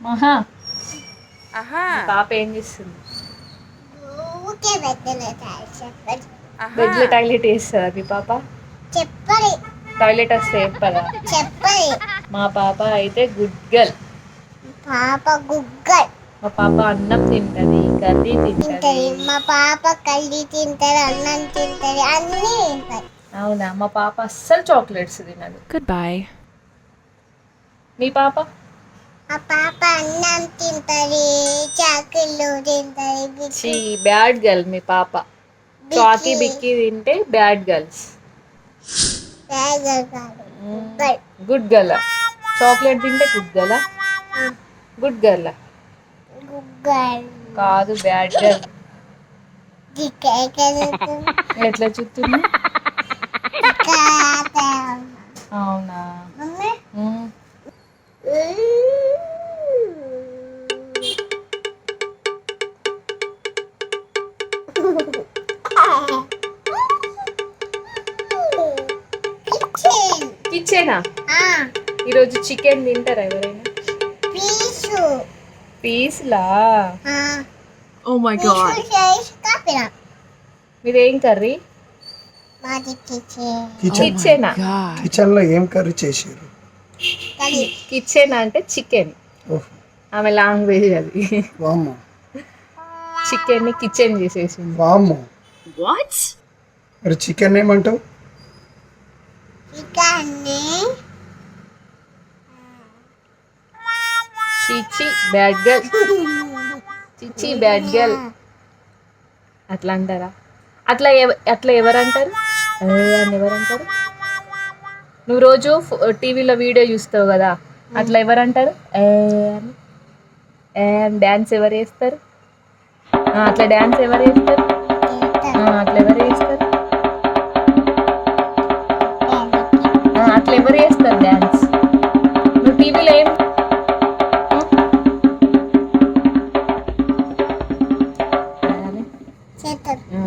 మహా పాప ఏం చేస్తుంది? బెడ్లో టాయిలెట్ వేస్తుందా మీ పాప? చెప్పాలి. టాయిలెట్ వస్తే చెప్పదా? చెప్పాలి. మా పాప అయితే గుడ్ గర్ల్. పాప గుగ్గల్. మా పాప అన్నం తింటది, కర్రీ తింటది. మా పాప కల్లి తింటది, అన్నం తింటది, అన్నీ తింటది. అవునా? మా పాప అస్సలు చాక్లెట్స్ తినదు. Good bye. మీ పాప? మా పాప అన్నం తింటది, చాకులు తింటది. బ్యాడ్ గర్ల్ మీ పాప. చాకీ బిక్కీ తింటే bad girls. Good girl. Chocolate తింటే గుడ్ గర్ల్. గుడ్ గర్ల్ కాదు, బ్యాడ్ గర్ల్. ఎట్లా చూస్తుంది? అవునా? కిచెనా? ఈరోజు చికెన్ తింటారా ఎవరైనా? పీస్లా? Oh my god. మీదేం కర్రీ? కిచెనా? కిచెన్ లో ఏం కర్రీ చేసారు? కిచెన్ అంటే చికెన్. ఆమె లాంగ్వేజ్ అది. వామ్మో. చికెన్ ని కిచెన్ చేసేసింది. వామ్మో. What? మరి చికెన్ ఏమంటావు? చిచి బ్యాడ్ గర్ల్. చిచి బ్యాడ్ గర్ల్ అట్లా అంటారా? అట్లా ఎవరంటారు? అని ఎవరంటారు? నువ్వు రోజు టీవీలో వీడియో చూస్తావు కదా, అట్లా ఎవరంటారు? అని డ్యాన్స్ ఎవరు వేస్తారు? అట్లా డ్యాన్స్ ఎవరు వేస్తారు? అట్లా ఎవరు వేస్తారు? అట్లా ఎవరు వేస్తారు డ్యాన్స్? నువ్వు టీవీలో ఏం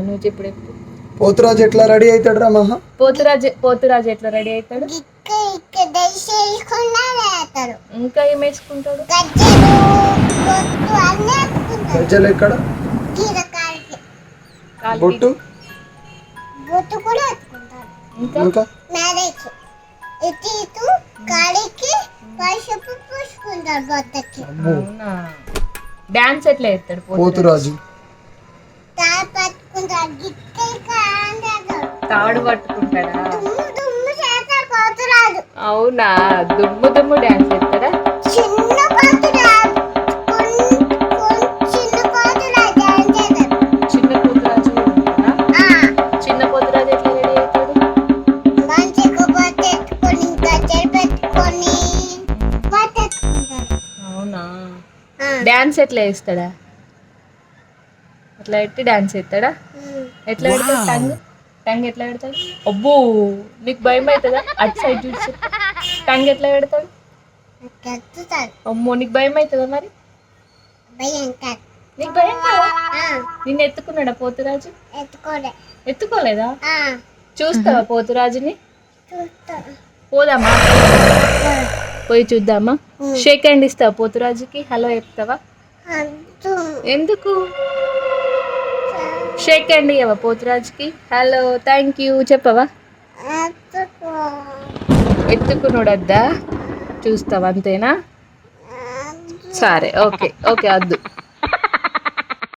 నువ్వు చెప్పుడు. పోతురాజు ఎట్లా రెడీ అవుతాడు రా మహా? పోతురాజు ఎట్లా రెడీ అవుతాడు? ఇంకా ఏం వేసుకుంటాడు? గజ్జలు ఎక్కడ? బొట్టు ఇంకా డాన్స్ ఎట్లా వేస్తాడు పోతురాజు? తాడు పట్టుకుంటాడా? అవునా? దుమ్ము దుమ్ము డాన్స్ వేస్తాడా? చిన్న పోతురాజు చిన్న పోతురాజు ఎట్లా రెడీ అవుతాడు? అవునా? డాన్స్ ఎట్లా వేస్తాడా? అట్లా పెట్టి డాన్స్ వేస్తాడా? ఎట్లా పెడతాడు? టంగ్ ఎట్లా పెడతాడు? అబ్బో, నీకు భయం అవుతుందా? అటు సైడ్ చూసి టంగ్ ఎట్లా పెడతాడు? అమ్మో, నీకు భయం అవుతుందా? మరి నీకు భయం కదా? నిన్ను ఎత్తుకున్నాడా పోతురాజు? ఎత్తుకోలేదా? చూస్తావా పోతురాజుని? పోదామా? పోయి చూద్దామా? షేక్ హ్యాండ్ ఇస్తావా పోతురాజుకి? హలో చెప్తావా? ఎందుకు? షేక్ హ్యాండ్ ఇవ్వవా పోతురాజుకి? హలో, థ్యాంక్ యూ చెప్పవా? ఎత్తుకున్నాడద్దా? చూస్తావా? అంతేనా? సరే, ఓకే ఓకే, వద్దు.